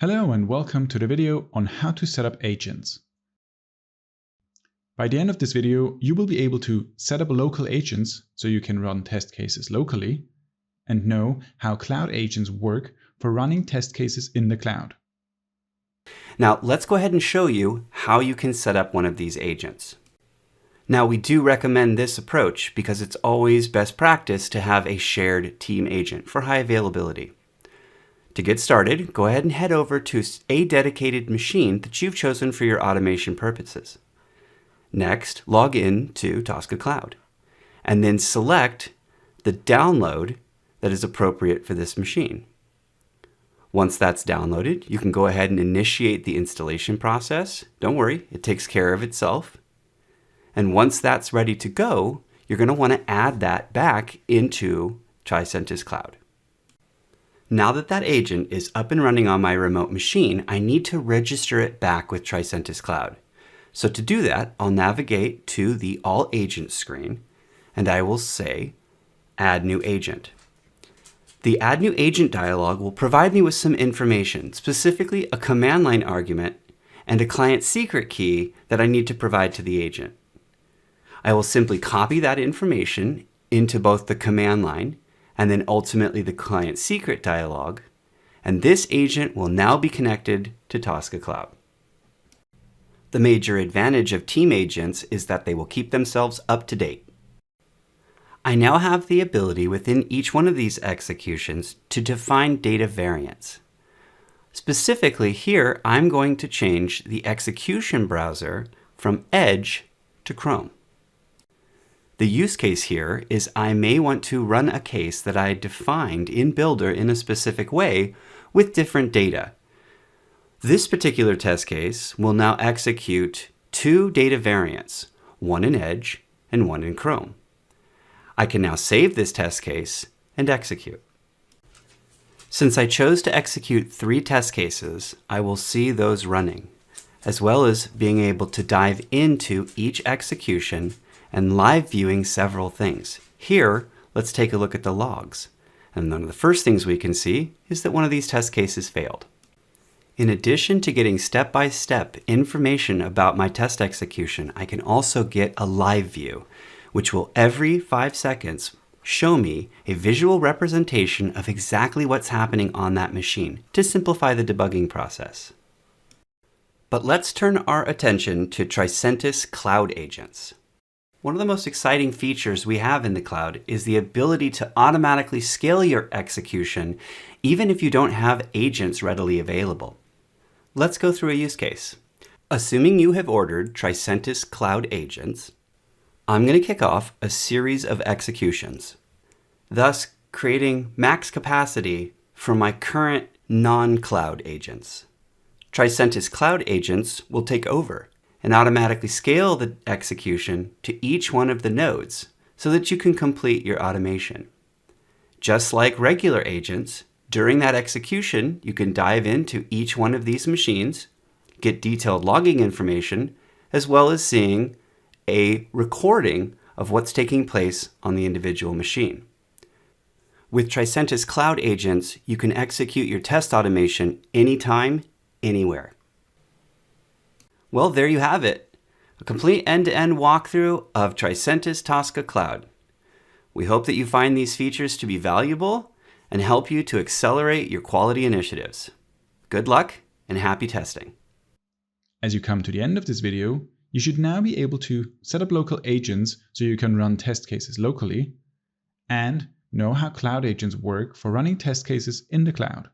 Hello and welcome to the video on how to set up agents. By the end of this video, you will be able to set up local agents so you can run test cases locally and know how cloud agents work for running test cases in the cloud. Now let's go ahead and show you how you can set up one of these agents. Now we do recommend this approach because it's always best practice to have a shared team agent for high availability. To get started, go ahead and head over to a dedicated machine that you've chosen for your automation purposes. Next, log in to Tosca Cloud, and then select the download that is appropriate for this machine. Once that's downloaded, you can go ahead and initiate the installation process. Don't worry, it takes care of itself. And once that's ready to go, you're going to want to add that back into Tricentis Cloud. Now that that agent is up and running on my remote machine, I need to register it back with Tricentis Cloud. So to do that, I'll navigate to the All Agents screen, and I will say, Add New Agent. The Add New Agent dialog will provide me with some information, specifically a command line argument and a client secret key that I need to provide to the agent. I will simply copy that information into both the command line and then ultimately the client secret dialog, and this agent will now be connected to Tosca Cloud. The major advantage of team agents is that they will keep themselves up to date. I now have the ability within each one of these executions to define data variants. Specifically here, I'm going to change the execution browser from Edge to Chrome. The use case here is I may want to run a case that I defined in Builder in a specific way with different data. This particular test case will now execute two data variants, one in Edge and one in Chrome. I can now save this test case and execute. Since I chose to execute 3 test cases, I will see those running, as well as being able to dive into each execution and live viewing several things. Here, let's take a look at the logs. And one of the first things we can see is that one of these test cases failed. In addition to getting step-by-step information about my test execution, I can also get a live view, which will every 5 seconds show me a visual representation of exactly what's happening on that machine to simplify the debugging process. But let's turn our attention to Tricentis Cloud Agents. One of the most exciting features we have in the cloud is the ability to automatically scale your execution even if you don't have agents readily available. Let's go through a use case. Assuming you have ordered Tricentis Cloud Agents, I'm going to kick off a series of executions, thus creating max capacity for my current non-cloud agents. Tricentis Cloud Agents will take over and automatically scale the execution to each one of the nodes so that you can complete your automation. Just like regular agents, during that execution, you can dive into each one of these machines, get detailed logging information, as well as seeing a recording of what's taking place on the individual machine. With Tricentis Cloud Agents, you can execute your test automation anytime, anywhere. Well, there you have it, a complete end-to-end walkthrough of Tricentis Tosca Cloud. We hope that you find these features to be valuable and help you to accelerate your quality initiatives. Good luck and happy testing. As you come to the end of this video, you should now be able to set up local agents so you can run test cases locally and know how cloud agents work for running test cases in the cloud.